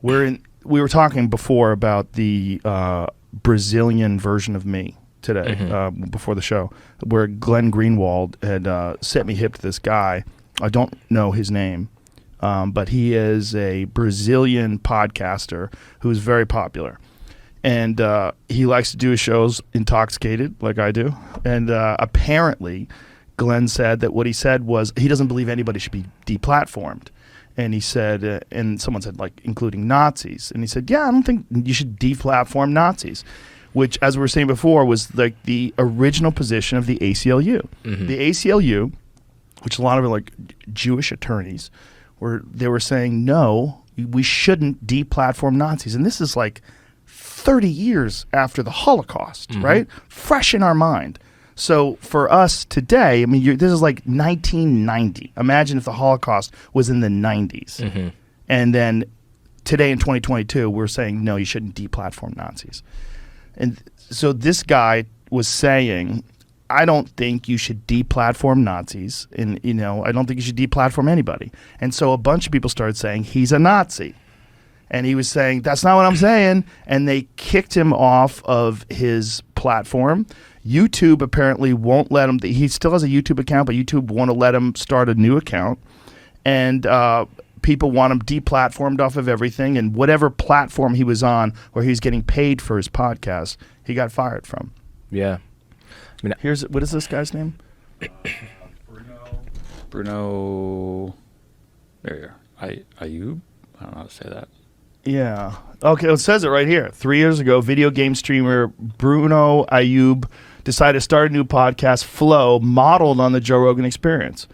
We were talking before about the Brazilian version of me today, before the show, where Glenn Greenwald had set me hip to this guy. I don't know his name, but he is a Brazilian podcaster who's very popular. And he likes to do his shows intoxicated, like I do. And apparently, Glenn said that what he said was he doesn't believe anybody should be deplatformed. And he said, and someone said, like, including Nazis. And he said, yeah, I don't think you should deplatform Nazis, which, as we were saying before, was like the original position of the ACLU. The ACLU, which a lot of like Jewish attorneys, they were saying, no, we shouldn't deplatform Nazis. And this is like 30 years after the Holocaust, right? Fresh in our mind. So for us today, I mean, this is like 1990. Imagine if the Holocaust was in the 90s. And then today in 2022, we're saying, no, you shouldn't deplatform Nazis. And so this guy was saying, I don't think you should deplatform Nazis. And, you know, I don't think you should deplatform anybody. And so a bunch of people started saying he's a Nazi. And he was saying, that's not what I'm saying. And they kicked him off of his platform. YouTube apparently won't let him. He still has a YouTube account, but YouTube won't let him start a new account. And people want him deplatformed off of everything. And whatever platform he was on where he was getting paid for his podcast, he got fired from. Yeah. I mean, what is this guy's name? Bruno. There you are. Ayub? I don't know how to say that. Yeah. Okay, it says it right here. 3 years ago, video game streamer Bruno Ayub decided to start a new podcast, Flow, modeled on the Joe Rogan Experience.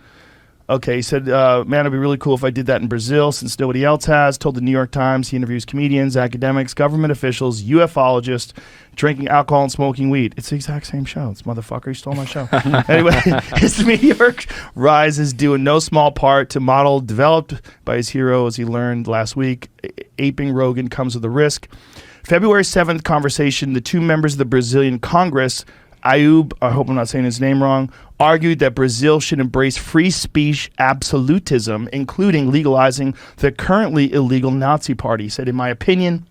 Okay, he said, man, it'd be really cool if I did that in Brazil since nobody else has. Told the New York Times he interviews comedians, academics, government officials, ufologists, drinking alcohol and smoking weed. It's the exact same show. This motherfucker, he stole my show. Anyway, his meteoric rise is due in no small part to model developed by his hero, as he learned last week. Aping Rogan comes with a risk. February 7th conversation, the two members of the Brazilian Congress, Ayub, I hope I'm not saying his name wrong, argued that Brazil should embrace free speech absolutism, including legalizing the currently illegal Nazi party. He said, in my opinion,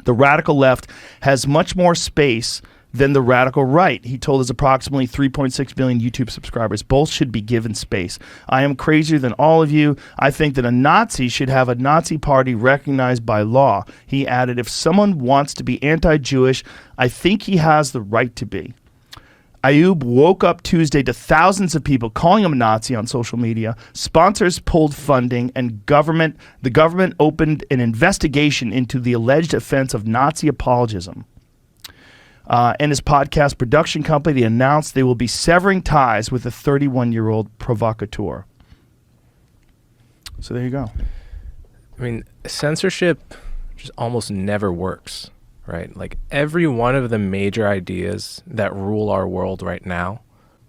the radical left has much more space than the radical right. He told his approximately 3.6 billion YouTube subscribers, both should be given space. I am crazier than all of you. I think that a Nazi should have a Nazi party recognized by law. He added, if someone wants to be anti-Jewish, I think he has the right to be. Ayub woke up Tuesday to thousands of people calling him a Nazi on social media. Sponsors pulled funding, and the government opened an investigation into the alleged offense of Nazi apologism. And his podcast production company announced they will be severing ties with the 31-year-old provocateur. So there you go. I mean, censorship just almost never works. Right? Like every one of the major ideas that rule our world right now,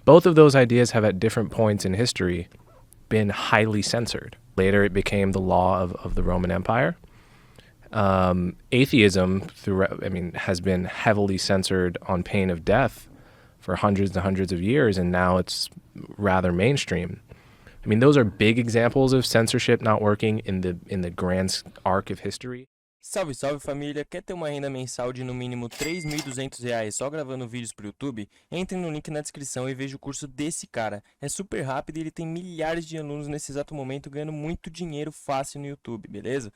both of those ideas have at different points in history been highly censored. Later, it became the law of the Roman Empire. Atheism has been heavily censored on pain of death for hundreds and hundreds of years, and now it's rather mainstream. I mean, those are big examples of censorship not working in the grand arc of history. Salve, salve família! Quer ter uma renda mensal de no mínimo R$ 3.200 só gravando vídeos pro YouTube? Entre no link na descrição e veja o curso desse cara. É super rápido e ele tem milhares de alunos nesse exato momento ganhando muito dinheiro fácil no YouTube, beleza?